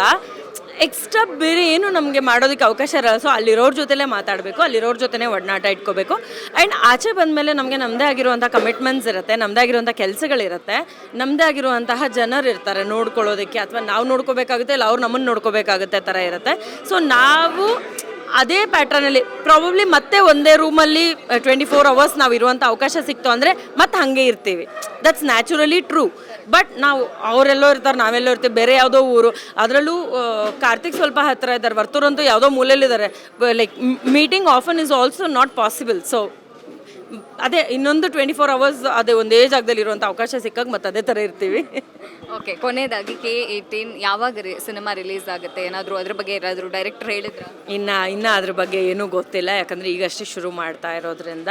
ಎಕ್ಸ್ಟ್ರಾ ಬೇರೆ ಏನು ನಮಗೆ ಮಾಡೋದಕ್ಕೆ ಅವಕಾಶ ಇರಲ್ಲ. ಸೊ ಅಲ್ಲಿರೋರ ಜೊತೆಲೇ ಮಾತಾಡಬೇಕು, ಅಲ್ಲಿರೋರ ಜೊತೆನೇ ಒಡನಾಟ ಇಟ್ಕೋಬೇಕು. ಆ್ಯಂಡ್ ಆಚೆ ಬಂದಮೇಲೆ ನಮಗೆ ನಮ್ಮದೇ ಆಗಿರುವಂಥ ಕಮಿಟ್ಮೆಂಟ್ಸ್ ಇರುತ್ತೆ, ನಮ್ಮದೇ ಆಗಿರುವಂಥ ಕೆಲಸಗಳಿರುತ್ತೆ, ನಮ್ಮದೇ ಆಗಿರುವಂತಹ ಜನರು ಇರ್ತಾರೆ ನೋಡ್ಕೊಳ್ಳೋದಕ್ಕೆ, ಅಥವಾ ನಾವು ನೋಡ್ಕೋಬೇಕಾಗುತ್ತೆ, ಇಲ್ಲ ಅವ್ರು ನಮ್ಮನ್ನು ನೋಡ್ಕೋಬೇಕಾಗುತ್ತೆ ಥರ ಇರುತ್ತೆ. ಸೊ ನಾವು ಅದೇ ಪ್ಯಾಟ್ರನಲ್ಲಿ ಪ್ರಾಬಬ್ಲಿ ಮತ್ತೆ ಒಂದೇ ರೂಮಲ್ಲಿ 24 hours ನಾವು ಇರುವಂಥ ಅವಕಾಶ ಸಿಕ್ತು ಅಂದರೆ ಮತ್ತೆ ಹಾಗೆ ಇರ್ತೀವಿ. That's naturally true. ಬಟ್ ನಾವು ಅವರೆಲ್ಲೋ ಇರ್ತಾರೆ, ನಾವೆಲ್ಲೋ ಇರ್ತೀವಿ, ಬೇರೆ ಯಾವುದೋ ಊರು. ಅದರಲ್ಲೂ ಕಾರ್ತಿಕ್ ಸ್ವಲ್ಪ ಹತ್ತಿರ ಇದ್ದಾರೆ, ವರ್ತೂರಂತೂ ಯಾವುದೋ ಮೂಲೆಯಲ್ಲಿದ್ದಾರೆ. Like meeting often is also not possible. So ಅದೇ ಇನ್ನೊಂದು 24 hours ಅದೇ ಒಂದೇ ಜಾಗದಲ್ಲಿ ಇರುವಂಥ ಅವಕಾಶ ಸಿಕ್ಕಾಗ ಮತ್ತೆ ಅದೇ ಥರ ಇರ್ತೀವಿ. ಓಕೆ, ಕೊನೆಯದಾಗಿ K18 ಯಾವಾಗ ಸಿನಿಮಾ ರಿಲೀಸ್ ಆಗುತ್ತೆ? ಏನಾದರೂ ಅದ್ರ ಬಗ್ಗೆ ಏನಾದರೂ ಡೈರೆಕ್ಟರ್ ಹೇಳಿದ್ರ? ಇನ್ನು ಅದ್ರ ಬಗ್ಗೆ ಏನೂ ಗೊತ್ತಿಲ್ಲ, ಯಾಕಂದರೆ ಈಗಷ್ಟೇ ಶುರು ಮಾಡ್ತಾ ಇರೋದ್ರಿಂದ.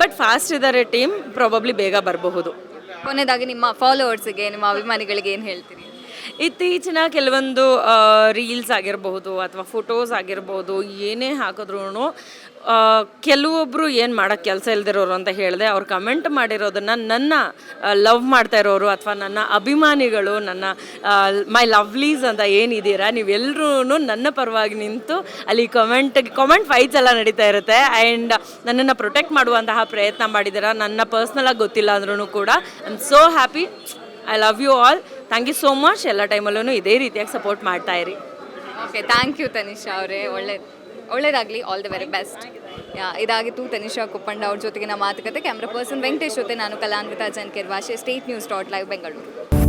ಬಟ್ ಫಾಸ್ಟ್ ಇದ್ದಾರೆ ಟೀಮ್, ಪ್ರಾಬಬ್ಲಿ ಬೇಗ ಬರಬಹುದು. ಕೊನೆಯದಾಗಿ ನಿಮ್ಮ ಫಾಲೋವರ್ಸಿಗೆ, ನಿಮ್ಮ ಅಭಿಮಾನಿಗಳಿಗೆ ಏನು ಹೇಳ್ತೀರಿ? ಇತ್ತೀಚಿನ ಕೆಲವೊಂದು ರೀಲ್ಸ್ ಆಗಿರಬಹುದು ಅಥವಾ ಫೋಟೋಸ್ ಆಗಿರ್ಬೋದು, ಏನೇ ಹಾಕಿದ್ರೂ ಕೆಲವೊಬ್ಬರು ಏನು ಮಾಡೋಕ್ಕೆ ಕೆಲಸ ಇಲ್ದಿರೋರು ಅಂತ ಹೇಳಿದೆ, ಅವ್ರು ಕಮೆಂಟ್ ಮಾಡಿರೋದನ್ನು ನನ್ನ ಲವ್ ಮಾಡ್ತಾ ಇರೋರು ಅಥವಾ ನನ್ನ ಅಭಿಮಾನಿಗಳು, ನನ್ನ ಮೈ ಲವ್ಲೀಸ್ ಅಂತ ಏನಿದ್ದೀರಾ, ನೀವೆಲ್ಲರೂ ನನ್ನ ಪರವಾಗಿ ನಿಂತು ಅಲ್ಲಿ ಕಾಮೆಂಟ್ ಫೈಟ್ಸ್ ಎಲ್ಲ ನಡೀತಾ ಇರುತ್ತೆ. ಆ್ಯಂಡ್ ನನ್ನನ್ನು ಪ್ರೊಟೆಕ್ಟ್ ಮಾಡುವಂತಹ ಪ್ರಯತ್ನ ಮಾಡಿದ್ದೀರಾ. ನನ್ನ ಪರ್ಸ್ನಲಾಗಿ ಗೊತ್ತಿಲ್ಲ ಅಂದ್ರೂ ಕೂಡ I am so happy. I love you all. Thank you so much. ಎಲ್ಲ ಟೈಮಲ್ಲೂ ಇದೇ ರೀತಿಯಾಗಿ ಸಪೋರ್ಟ್ ಮಾಡ್ತಾ ಇರಿ. ಓಕೆ, ಥ್ಯಾಂಕ್ ಯು ತನಿಷಾ ಅವರೇ. ಒಳ್ಳೇದಾಗಲಿ, ಆಲ್ ದ ವೆರಿ ಬೆಸ್ಟ್. ಇದಾಗಿತ್ತು ತನಿಷಾ ಕುಪ್ಪಂಡ ಅವ್ರ ಜೊತೆಗಿನ ಮಾತುಕತೆ. ಕ್ಯಾಮ್ರಾ ಪರ್ಸನ್ ವೆಂಕಟೇಶ್ ಜೊತೆ ನಾನು ಕಲಾನ್ವಿತಾ ಜನ್ಕೇರ್ ವಾಶೆ, ಸ್ಟೇಟ್ ನ್ಯೂಸ್ .live ಬೆಂಗಳೂರು.